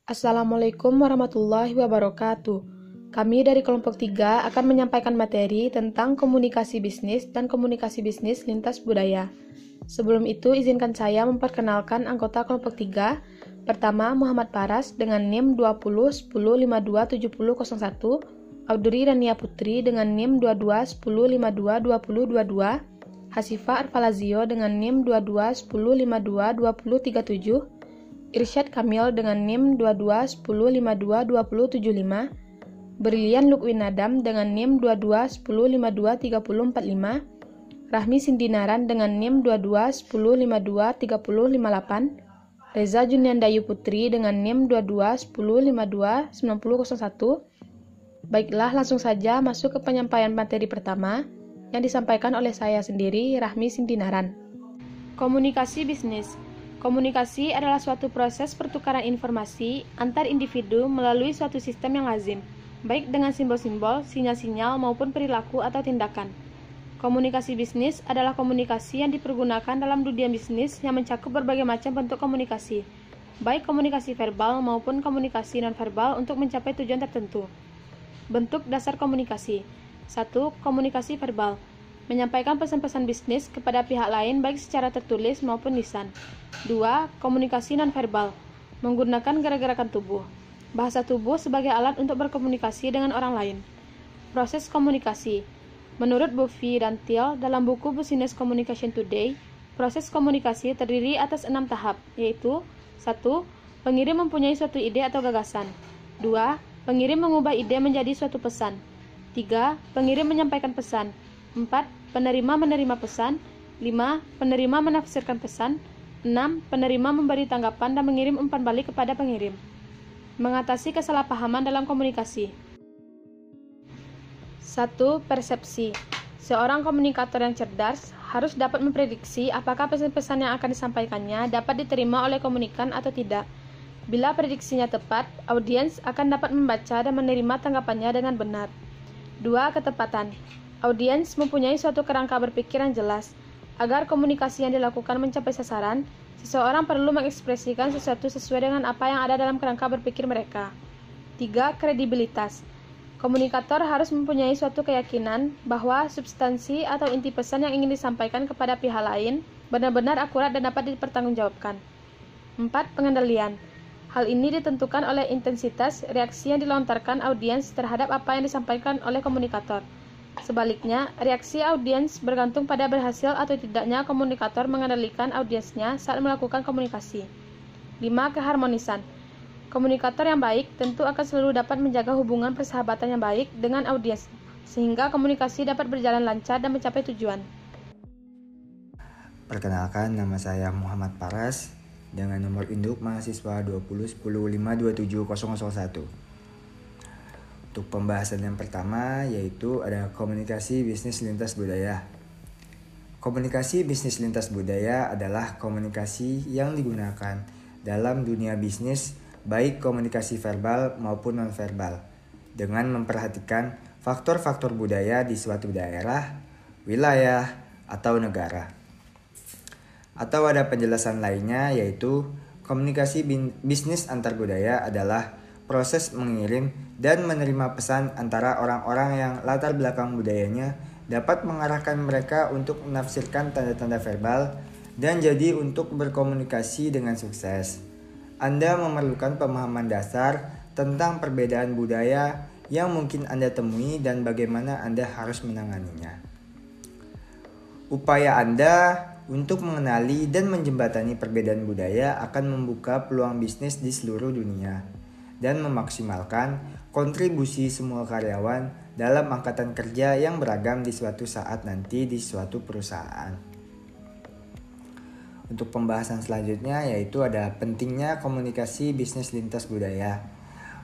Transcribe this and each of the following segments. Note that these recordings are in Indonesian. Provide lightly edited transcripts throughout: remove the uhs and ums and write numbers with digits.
Assalamualaikum warahmatullahi wabarakatuh. Kami dari kelompok 3 akan menyampaikan materi tentang komunikasi bisnis dan komunikasi bisnis lintas budaya. Sebelum itu, izinkan saya memperkenalkan anggota kelompok 3. Pertama, Muhammad Paras dengan NIM 2010527001, Audrey Rania Putri dengan NIM 2210522022, Hasifah Arfalazio dengan NIM 2210522037, Irsyad Kamil dengan NIM 2210522075, Brilian Lukwinadam dengan NIM 2210523045, Rahmi Sindinaran dengan NIM 2210523058, Reza Juniandayu Putri dengan NIM 2210529001. Baiklah, langsung saja masuk ke penyampaian materi pertama yang disampaikan oleh saya sendiri, Rahmi Sindinaran. Komunikasi bisnis. Komunikasi adalah suatu proses pertukaran informasi antar individu melalui suatu sistem yang lazim, baik dengan simbol-simbol, sinyal-sinyal, maupun perilaku atau tindakan. Komunikasi bisnis adalah komunikasi yang dipergunakan dalam dunia bisnis yang mencakup berbagai macam bentuk komunikasi, baik komunikasi verbal maupun komunikasi nonverbal untuk mencapai tujuan tertentu. Bentuk dasar komunikasi. 1. Komunikasi verbal. Menyampaikan pesan-pesan bisnis kepada pihak lain baik secara tertulis maupun lisan. 2. Komunikasi nonverbal. Menggunakan gerak-gerakan tubuh. Bahasa tubuh sebagai alat untuk berkomunikasi dengan orang lain. Proses komunikasi. Menurut Buffy dan Thiel dalam buku Business Communication Today, proses komunikasi terdiri atas 6 tahap, yaitu 1. Pengirim mempunyai suatu ide atau gagasan. 2. Pengirim mengubah ide menjadi suatu pesan. 3. Pengirim menyampaikan pesan. 4. Penerima menerima pesan. 5. Penerima menafsirkan pesan. 6. Penerima memberi tanggapan dan mengirim umpan balik kepada pengirim. Mengatasi kesalahpahaman dalam komunikasi. 1. Persepsi. Seorang komunikator yang cerdas harus dapat memprediksi apakah pesan-pesan yang akan disampaikannya dapat diterima oleh komunikan atau tidak. Bila prediksinya tepat, audiens akan dapat membaca dan menerima tanggapannya dengan benar. 2. Ketepatan. Audiens mempunyai suatu kerangka berpikir yang jelas. Agar komunikasi yang dilakukan mencapai sasaran, seseorang perlu mengekspresikan sesuatu sesuai dengan apa yang ada dalam kerangka berpikir mereka. 3. Kredibilitas. Komunikator harus mempunyai suatu keyakinan bahwa substansi atau inti pesan yang ingin disampaikan kepada pihak lain benar-benar akurat dan dapat dipertanggungjawabkan. 4. Pengendalian. Hal ini ditentukan oleh intensitas reaksi yang dilontarkan audiens terhadap apa yang disampaikan oleh komunikator. Sebaliknya, reaksi audiens bergantung pada berhasil atau tidaknya komunikator mengendalikan audiensnya saat melakukan komunikasi. 5. Keharmonisan. Komunikator yang baik tentu akan selalu dapat menjaga hubungan persahabatan yang baik dengan audiens, sehingga komunikasi dapat berjalan lancar dan mencapai tujuan. Perkenalkan, nama saya Muhammad Paras dengan nomor induk mahasiswa 2010527001. Untuk pembahasan yang pertama yaitu ada komunikasi bisnis lintas budaya. Komunikasi bisnis lintas budaya adalah komunikasi yang digunakan dalam dunia bisnis, baik komunikasi verbal maupun nonverbal, dengan memperhatikan faktor-faktor budaya di suatu daerah, wilayah, atau negara. Atau ada penjelasan lainnya yaitu komunikasi bisnis antar budaya adalah proses mengirim dan menerima pesan antara orang-orang yang latar belakang budayanya dapat mengarahkan mereka untuk menafsirkan tanda-tanda verbal dan jadi untuk berkomunikasi dengan sukses. Anda memerlukan pemahaman dasar tentang perbedaan budaya yang mungkin Anda temui dan bagaimana Anda harus menanganinya. Upaya Anda untuk mengenali dan menjembatani perbedaan budaya akan membuka peluang bisnis di seluruh dunia dan memaksimalkan kontribusi semua karyawan dalam angkatan kerja yang beragam di suatu saat nanti di suatu perusahaan. Untuk pembahasan selanjutnya yaitu ada pentingnya komunikasi bisnis lintas budaya.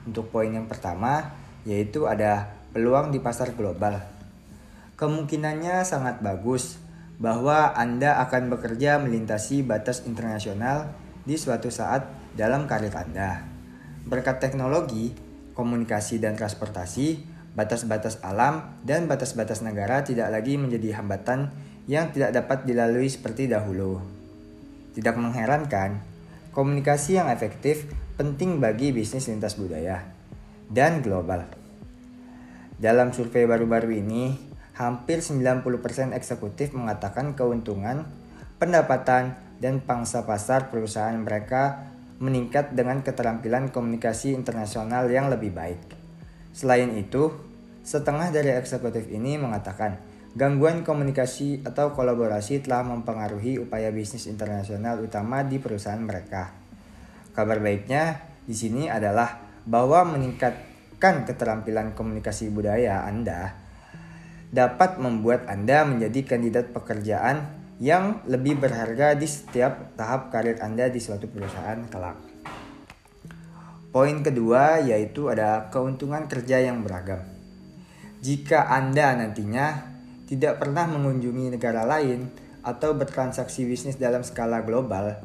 Untuk poin yang pertama yaitu ada peluang di pasar global. Kemungkinannya sangat bagus bahwa Anda akan bekerja melintasi batas internasional di suatu saat dalam karir Anda. Berkat teknologi, komunikasi dan transportasi, batas-batas alam dan batas-batas negara tidak lagi menjadi hambatan yang tidak dapat dilalui seperti dahulu. Tidak mengherankan, Komunikasi yang efektif penting bagi bisnis lintas budaya dan global. Dalam survei baru-baru ini, hampir 90% eksekutif mengatakan keuntungan, pendapatan, dan pangsa pasar perusahaan mereka meningkat dengan keterampilan komunikasi internasional yang lebih baik. Selain itu, setengah dari eksekutif ini mengatakan gangguan komunikasi atau kolaborasi telah mempengaruhi upaya bisnis internasional utama di perusahaan mereka. Kabar baiknya di sini adalah bahwa meningkatkan keterampilan komunikasi budaya Anda dapat membuat Anda menjadi kandidat pekerjaan yang lebih berharga di setiap tahap karir Anda di suatu perusahaan kelak. Poin kedua yaitu ada keuntungan kerja yang beragam. Jika Anda nantinya tidak pernah mengunjungi negara lain atau bertransaksi bisnis dalam skala global,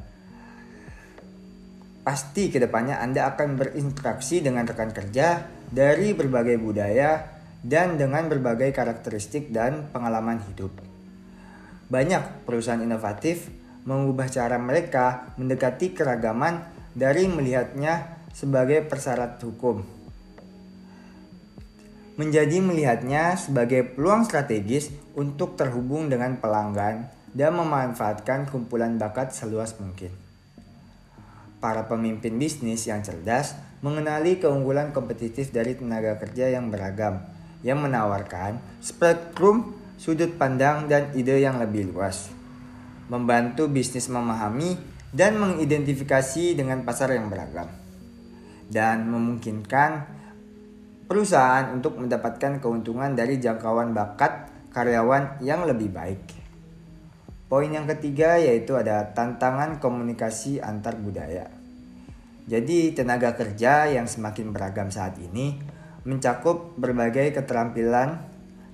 pasti kedepannya Anda akan berinteraksi dengan rekan kerja dari berbagai budaya dan dengan berbagai karakteristik dan pengalaman hidup. Banyak perusahaan inovatif mengubah cara mereka mendekati keragaman dari melihatnya sebagai persyarat hukum, menjadi melihatnya sebagai peluang strategis untuk terhubung dengan pelanggan dan memanfaatkan kumpulan bakat seluas mungkin. Para pemimpin bisnis yang cerdas mengenali keunggulan kompetitif dari tenaga kerja yang beragam, yang menawarkan spektrum sudut pandang dan ide yang lebih luas, membantu bisnis memahami dan mengidentifikasi dengan pasar yang beragam, dan memungkinkan perusahaan untuk mendapatkan keuntungan dari jangkauan bakat karyawan yang lebih baik. Poin yang ketiga yaitu ada tantangan komunikasi antar budaya. Jadi tenaga kerja yang semakin beragam saat ini mencakup berbagai keterampilan,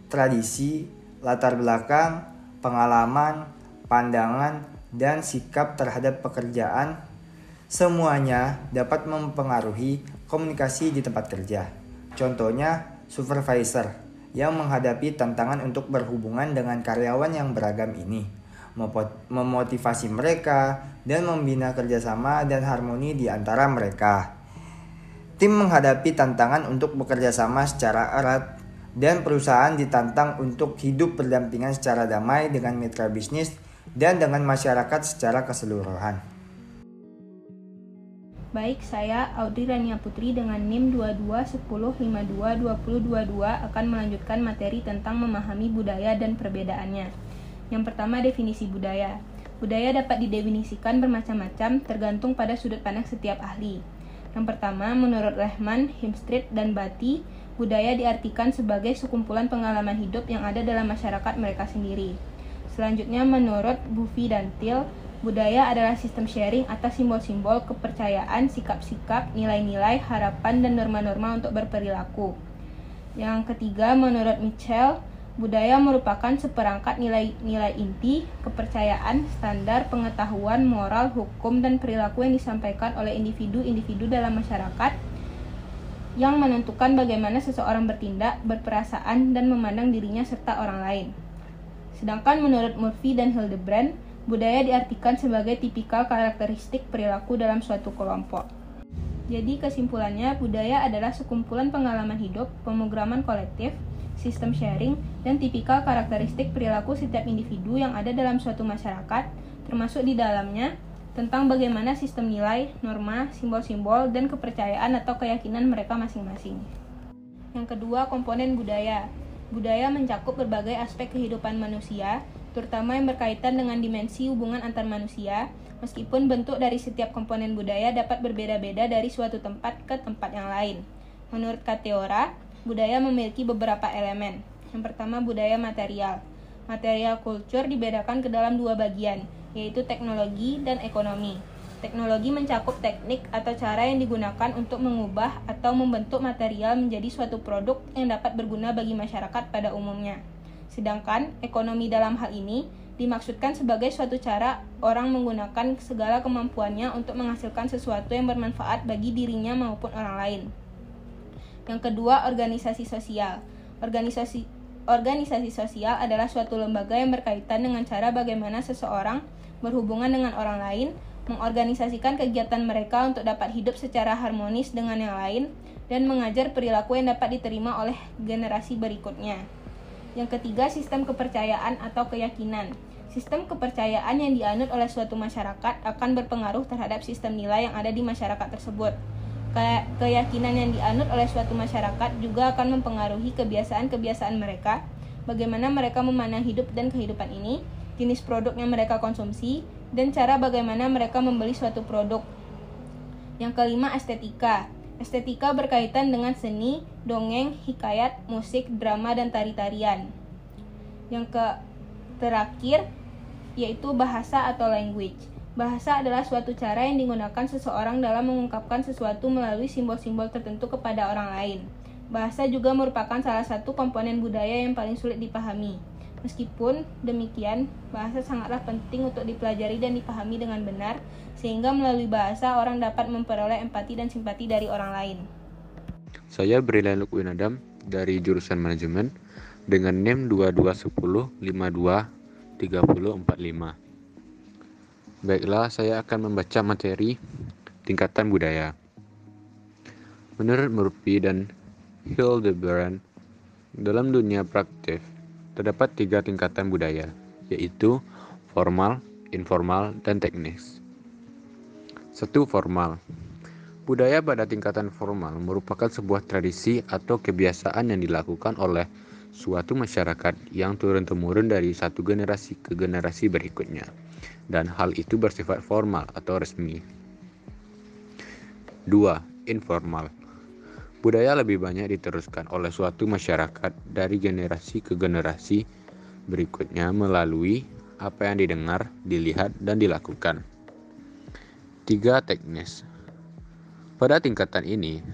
tradisi, latar belakang, pengalaman, pandangan, dan sikap terhadap pekerjaan. Semuanya dapat mempengaruhi komunikasi di tempat kerja. Contohnya, supervisor yang menghadapi tantangan untuk berhubungan dengan karyawan yang beragam ini, memotivasi mereka, dan membina kerjasama dan harmoni di antara mereka. Tim menghadapi tantangan untuk bekerja sama secara erat, dan perusahaan ditantang untuk hidup berdampingan secara damai dengan mitra bisnis dan dengan masyarakat secara keseluruhan. Baik, saya Audrey Rania Putri dengan NIM 2210522022 akan melanjutkan materi tentang memahami budaya dan perbedaannya. Yang pertama, definisi budaya. Budaya dapat didefinisikan bermacam-macam tergantung pada sudut pandang setiap ahli. Yang pertama, menurut Rehman, Himstreet, dan Batty, budaya diartikan sebagai sekumpulan pengalaman hidup yang ada dalam masyarakat mereka sendiri. Selanjutnya, menurut Buffy dan Till, budaya adalah sistem sharing atas simbol-simbol, kepercayaan, sikap-sikap, nilai-nilai, harapan, dan norma-norma untuk berperilaku. Yang ketiga, menurut Mitchell, budaya merupakan seperangkat nilai-nilai inti, kepercayaan, standar, pengetahuan, moral, hukum, dan perilaku yang disampaikan oleh individu-individu dalam masyarakat yang menentukan bagaimana seseorang bertindak, berperasaan, dan memandang dirinya serta orang lain. Sedangkan menurut Murphy dan Hildebrand, budaya diartikan sebagai tipikal karakteristik perilaku dalam suatu kelompok. Jadi kesimpulannya, budaya adalah sekumpulan pengalaman hidup, pemrograman kolektif, sistem sharing, dan tipikal karakteristik perilaku setiap individu yang ada dalam suatu masyarakat, termasuk di dalamnya tentang bagaimana sistem nilai, norma, simbol-simbol, dan kepercayaan atau keyakinan mereka masing-masing. Yang kedua, komponen budaya. Budaya mencakup berbagai aspek kehidupan manusia, terutama yang berkaitan dengan dimensi hubungan antar manusia, meskipun bentuk dari setiap komponen budaya dapat berbeda-beda dari suatu tempat ke tempat yang lain. Menurut Kateora, budaya memiliki beberapa elemen. Yang pertama, budaya material. Material culture dibedakan ke dalam dua bagian, yaitu teknologi dan ekonomi. Teknologi mencakup teknik atau cara yang digunakan untuk mengubah atau membentuk material menjadi suatu produk yang dapat berguna bagi masyarakat pada umumnya. Sedangkan ekonomi dalam hal ini dimaksudkan sebagai suatu cara orang menggunakan segala kemampuannya untuk menghasilkan sesuatu yang bermanfaat bagi dirinya maupun orang lain. Yang kedua, organisasi sosial. Organisasi sosial adalah suatu lembaga yang berkaitan dengan cara bagaimana seseorang berhubungan dengan orang lain, mengorganisasikan kegiatan mereka untuk dapat hidup secara harmonis dengan yang lain, dan mengajar perilaku yang dapat diterima oleh generasi berikutnya. Yang ketiga, sistem kepercayaan atau keyakinan. Sistem kepercayaan yang dianut oleh suatu masyarakat akan berpengaruh terhadap sistem nilai yang ada di masyarakat tersebut. Keyakinan yang dianut oleh suatu masyarakat juga akan mempengaruhi kebiasaan-kebiasaan mereka, bagaimana mereka memandang hidup dan kehidupan ini, jenis produk yang mereka konsumsi, dan cara bagaimana mereka membeli suatu produk. Yang kelima, estetika. Estetika berkaitan dengan seni, dongeng, hikayat, musik, drama, dan tari-tarian. Yang terakhir yaitu bahasa atau language. Bahasa adalah suatu cara yang digunakan seseorang dalam mengungkapkan sesuatu melalui simbol-simbol tertentu kepada orang lain. Bahasa juga merupakan salah satu komponen budaya yang paling sulit dipahami. Meskipun demikian, bahasa sangatlah penting untuk dipelajari dan dipahami dengan benar, sehingga melalui bahasa orang dapat memperoleh empati dan simpati dari orang lain. Saya Brilian Lukwinadam dari jurusan manajemen dengan NIM 2210523045. Baiklah, saya akan membaca materi tingkatan budaya. Menurut Murphy dan Hildebrand, dalam dunia praktik terdapat 3 tingkatan budaya, yaitu formal, informal, dan teknis. 1. Formal. Budaya pada tingkatan formal merupakan sebuah tradisi atau kebiasaan yang dilakukan oleh suatu masyarakat yang turun-temurun dari satu generasi ke generasi berikutnya, dan hal itu bersifat formal atau resmi. 2. Informal. Budaya lebih banyak diteruskan oleh suatu masyarakat dari generasi ke generasi berikutnya melalui apa yang didengar, dilihat, dan dilakukan. 3. Teknis. Pada tingkatan ini,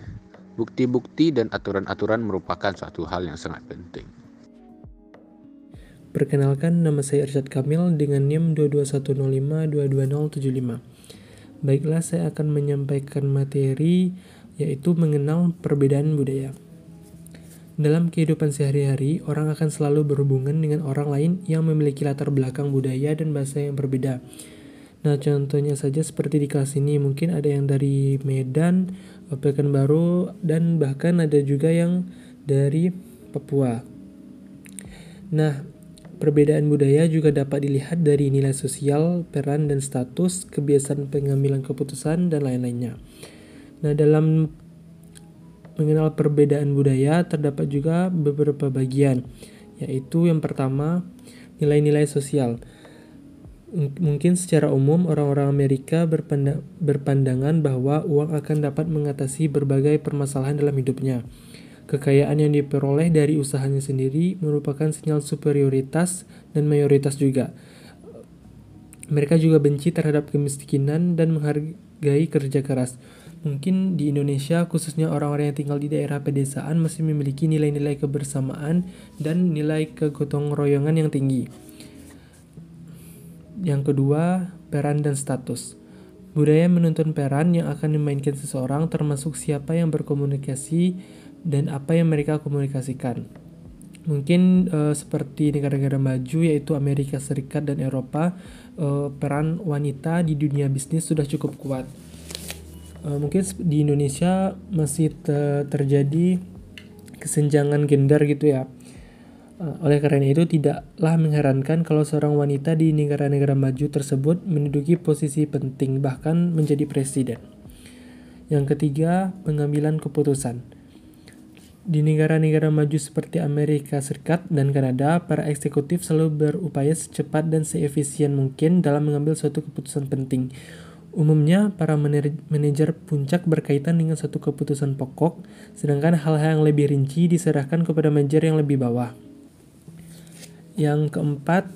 bukti-bukti dan aturan-aturan merupakan suatu hal yang sangat penting. Perkenalkan, nama saya Irsyad Kamil dengan NIM 22105222075. Baiklah, saya akan menyampaikan materi yaitu mengenal perbedaan budaya. Dalam kehidupan sehari-hari, orang akan selalu berhubungan dengan orang lain yang memiliki latar belakang budaya dan bahasa yang berbeda. Nah, contohnya saja seperti di kelas ini, mungkin ada yang dari Medan, Pekanbaru, dan bahkan ada juga yang dari Papua. Nah, perbedaan budaya juga dapat dilihat dari nilai sosial, peran dan status, kebiasaan pengambilan keputusan, dan lain-lainnya. Nah, dalam mengenal perbedaan budaya terdapat juga beberapa bagian, yaitu yang pertama, nilai-nilai sosial. Mungkin secara umum orang-orang Amerika berpandangan bahwa uang akan dapat mengatasi berbagai permasalahan dalam hidupnya. Kekayaan yang diperoleh dari usahanya sendiri merupakan sinyal superioritas dan mayoritas juga. Mereka juga benci terhadap kemiskinan dan menghargai kerja keras. Mungkin di Indonesia, khususnya orang-orang yang tinggal di daerah pedesaan, masih memiliki nilai-nilai kebersamaan dan nilai kegotong royongan yang tinggi. Yang kedua, peran dan status. Budaya menuntun peran yang akan dimainkan seseorang, termasuk siapa yang berkomunikasi dan apa yang mereka komunikasikan. Mungkin seperti negara-negara maju yaitu Amerika Serikat dan Eropa, peran wanita di dunia bisnis sudah cukup kuat. Mungkin di Indonesia masih terjadi kesenjangan gender gitu ya. Oleh karena itu tidaklah mengherankan kalau seorang wanita di negara-negara maju tersebut menduduki posisi penting, bahkan menjadi presiden. Yang ketiga, pengambilan keputusan. Di negara-negara maju seperti Amerika Serikat dan Kanada, para eksekutif selalu berupaya secepat dan seefisien mungkin dalam mengambil suatu keputusan penting. Umumnya, para manajer puncak berkaitan dengan suatu keputusan pokok, sedangkan hal-hal yang lebih rinci diserahkan kepada manajer yang lebih bawah. Yang keempat,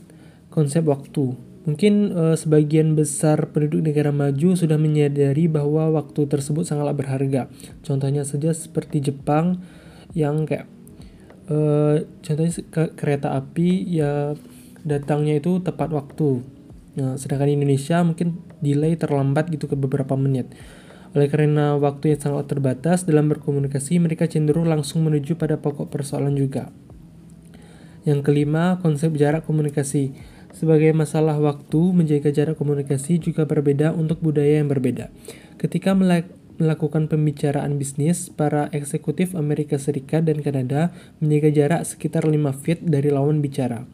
konsep waktu. Mungkin sebagian besar penduduk negara maju sudah menyadari bahwa waktu tersebut sangatlah berharga. Contohnya saja seperti Jepang yang kayak contohnya kereta api ya datangnya itu tepat waktu. Nah, sedangkan di Indonesia mungkin delay terlambat gitu ke beberapa menit. Oleh karena waktu yang sangat terbatas dalam berkomunikasi, mereka cenderung langsung menuju pada pokok persoalan juga. Yang kelima, konsep jarak komunikasi. Sebagai masalah waktu, menjaga jarak komunikasi juga berbeda untuk budaya yang berbeda. Ketika melakukan pembicaraan bisnis, para eksekutif Amerika Serikat dan Kanada menjaga jarak sekitar 5 feet dari lawan bicara.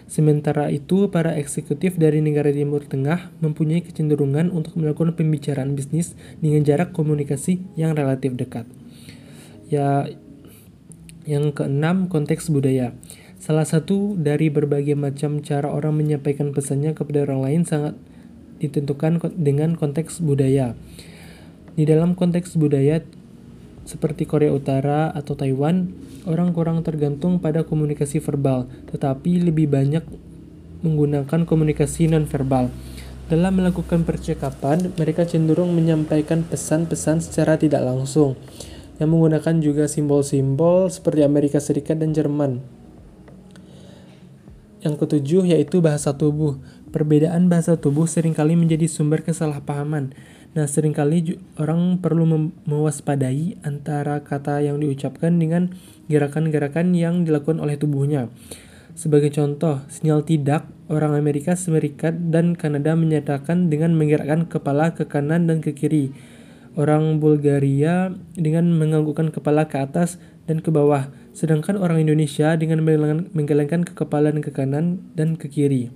Sementara itu, para eksekutif dari negara Timur Tengah mempunyai kecenderungan untuk melakukan pembicaraan bisnis dengan jarak komunikasi yang relatif dekat. Yang keenam, konteks budaya. Salah satu dari berbagai macam cara orang menyampaikan pesannya kepada orang lain sangat ditentukan dengan konteks budaya. Di dalam konteks budaya seperti Korea Utara atau Taiwan, orang kurang tergantung pada komunikasi verbal, tetapi lebih banyak menggunakan komunikasi nonverbal. Dalam melakukan percakapan, mereka cenderung menyampaikan pesan-pesan secara tidak langsung, yang menggunakan juga simbol-simbol seperti Amerika Serikat dan Jerman. Yang ketujuh yaitu bahasa tubuh. Perbedaan bahasa tubuh seringkali menjadi sumber kesalahpahaman. Nah, seringkali orang perlu mewaspadai antara kata yang diucapkan dengan gerakan-gerakan yang dilakukan oleh tubuhnya. Sebagai contoh, sinyal tidak, orang Amerika Serikat dan Kanada menyatakan dengan menggerakkan kepala ke kanan dan ke kiri. Orang Bulgaria dengan menganggukkan kepala ke atas dan ke bawah, sedangkan orang Indonesia dengan menggelengkan kepala ke kanan dan ke kiri.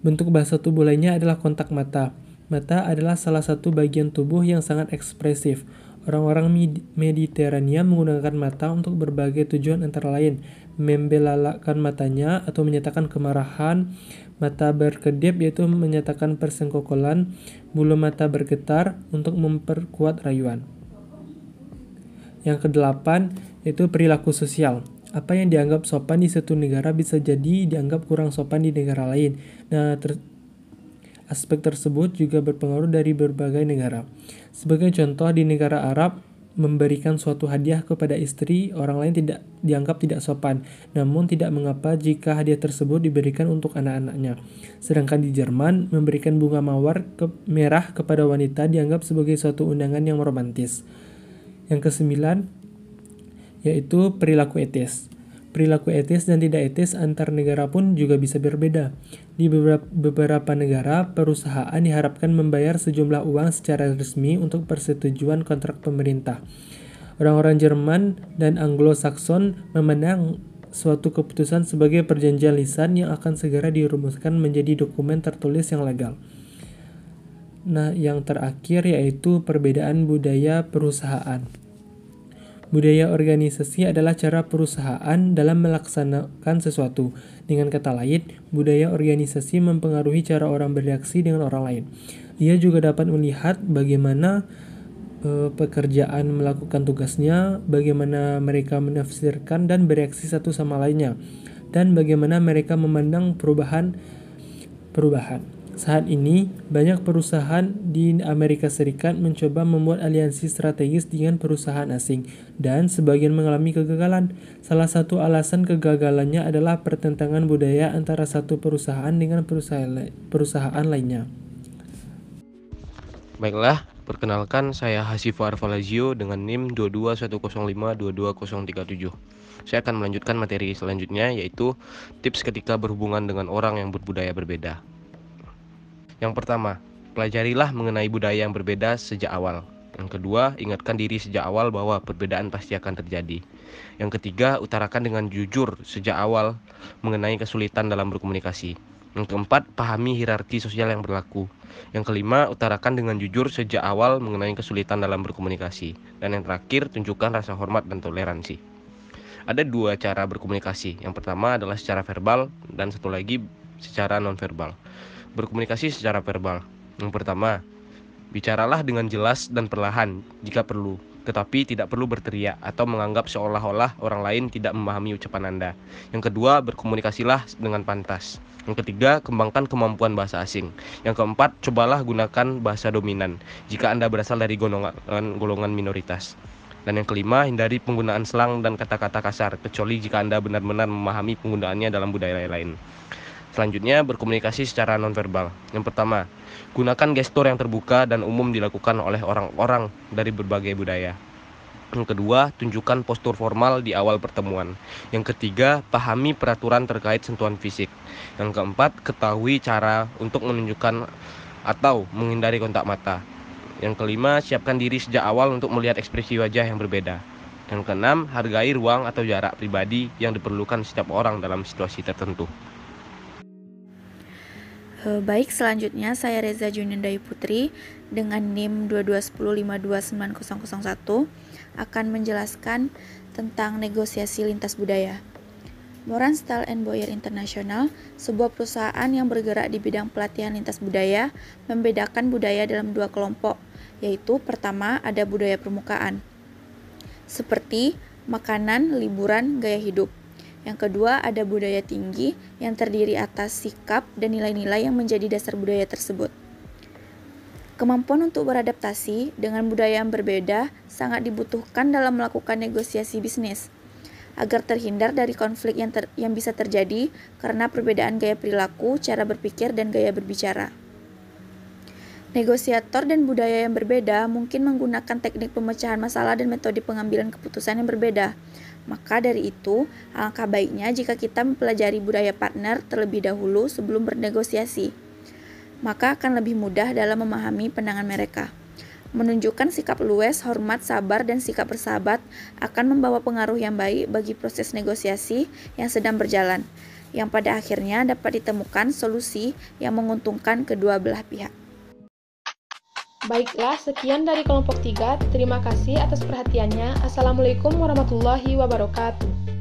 Bentuk bahasa tubuh lainnya adalah kontak mata. Mata adalah salah satu bagian tubuh yang sangat ekspresif. Orang-orang Mediterania menggunakan mata untuk berbagai tujuan antara lain membelalakan matanya atau menyatakan kemarahan, mata berkedip yaitu menyatakan persengkokolan, bulu mata bergetar untuk memperkuat rayuan. Yang kedelapan yaitu perilaku sosial. Apa yang dianggap sopan di satu negara bisa jadi dianggap kurang sopan di negara lain. Nah, aspek tersebut juga berpengaruh dari berbagai negara. Sebagai contoh, di negara Arab, memberikan suatu hadiah kepada istri orang lain dianggap tidak sopan, namun tidak mengapa jika hadiah tersebut diberikan untuk anak-anaknya. Sedangkan di Jerman, memberikan bunga mawar merah kepada wanita dianggap sebagai suatu undangan yang romantis. Yang kesembilan, yaitu perilaku etis. Perilaku etis dan tidak etis antar negara pun juga bisa berbeda. Di beberapa negara, perusahaan diharapkan membayar sejumlah uang secara resmi untuk persetujuan kontrak pemerintah. Orang-orang Jerman dan Anglo-Sakson memandang suatu keputusan sebagai perjanjian lisan yang akan segera dirumuskan menjadi dokumen tertulis yang legal. Nah, yang terakhir yaitu perbedaan budaya perusahaan. Budaya organisasi adalah cara perusahaan dalam melaksanakan sesuatu. Dengan kata lain, budaya organisasi mempengaruhi cara orang bereaksi dengan orang lain. Ia juga dapat melihat bagaimana pekerjaan melakukan tugasnya, bagaimana mereka menafsirkan dan bereaksi satu sama lainnya, dan bagaimana mereka memandang perubahan. Saat ini, banyak perusahaan di Amerika Serikat mencoba membuat aliansi strategis dengan perusahaan asing, dan sebagian mengalami kegagalan. Salah satu alasan kegagalannya adalah pertentangan budaya antara satu perusahaan dengan perusahaan lainnya. Baiklah, perkenalkan saya Hasifo Arvalazio dengan NIM 22105-22037. Saya akan melanjutkan materi selanjutnya, yaitu tips ketika berhubungan dengan orang yang berbudaya berbeda. Yang pertama, pelajarilah mengenai budaya yang berbeda sejak awal. Yang kedua, ingatkan diri sejak awal bahwa perbedaan pasti akan terjadi. Yang ketiga, utarakan dengan jujur sejak awal mengenai kesulitan dalam berkomunikasi. Yang keempat, pahami hierarki sosial yang berlaku. Yang kelima, utarakan dengan jujur sejak awal mengenai kesulitan dalam berkomunikasi. Dan yang terakhir, tunjukkan rasa hormat dan toleransi. Ada dua cara berkomunikasi. Yang pertama adalah secara verbal dan satu lagi secara nonverbal. Berkomunikasi secara verbal. Yang pertama, bicaralah dengan jelas dan perlahan jika perlu, tetapi tidak perlu berteriak atau menganggap seolah-olah orang lain tidak memahami ucapan Anda. Yang kedua, berkomunikasilah dengan pantas. Yang ketiga, kembangkan kemampuan bahasa asing. Yang keempat, cobalah gunakan bahasa dominan jika Anda berasal dari golongan minoritas. Dan yang kelima, hindari penggunaan slang dan kata-kata kasar, kecuali jika Anda benar-benar memahami penggunaannya dalam budaya lain. Selanjutnya, berkomunikasi secara nonverbal. Yang pertama, gunakan gestur yang terbuka dan umum dilakukan oleh orang-orang dari berbagai budaya. Yang kedua, tunjukkan postur formal di awal pertemuan. Yang ketiga, pahami peraturan terkait sentuhan fisik. Yang keempat, ketahui cara untuk menunjukkan atau menghindari kontak mata. Yang kelima, siapkan diri sejak awal untuk melihat ekspresi wajah yang berbeda. Yang keenam, hargai ruang atau jarak pribadi yang diperlukan setiap orang dalam situasi tertentu. Baik, selanjutnya saya Reza Junindai Putri dengan NIM 2210529001 akan menjelaskan tentang negosiasi lintas budaya. Moran Stahl & Boyer International, sebuah perusahaan yang bergerak di bidang pelatihan lintas budaya, membedakan budaya dalam dua kelompok, yaitu pertama ada budaya permukaan, seperti makanan, liburan, gaya hidup. Yang kedua ada budaya tinggi yang terdiri atas sikap dan nilai-nilai yang menjadi dasar budaya tersebut. Kemampuan untuk beradaptasi dengan budaya yang berbeda sangat dibutuhkan dalam melakukan negosiasi bisnis, agar terhindar dari konflik yang bisa terjadi karena perbedaan gaya perilaku, cara berpikir, dan gaya berbicara. Negosiator dan budaya yang berbeda mungkin menggunakan teknik pemecahan masalah dan metode pengambilan keputusan yang berbeda. Maka dari itu, alangkah baiknya jika kita mempelajari budaya partner terlebih dahulu sebelum bernegosiasi. Maka akan lebih mudah dalam memahami pandangan mereka. Menunjukkan sikap luwes, hormat, sabar, dan sikap bersahabat akan membawa pengaruh yang baik bagi proses negosiasi yang sedang berjalan, yang pada akhirnya dapat ditemukan solusi yang menguntungkan kedua belah pihak. Baiklah, sekian dari kelompok 3. Terima kasih atas perhatiannya. Assalamualaikum warahmatullahi wabarakatuh.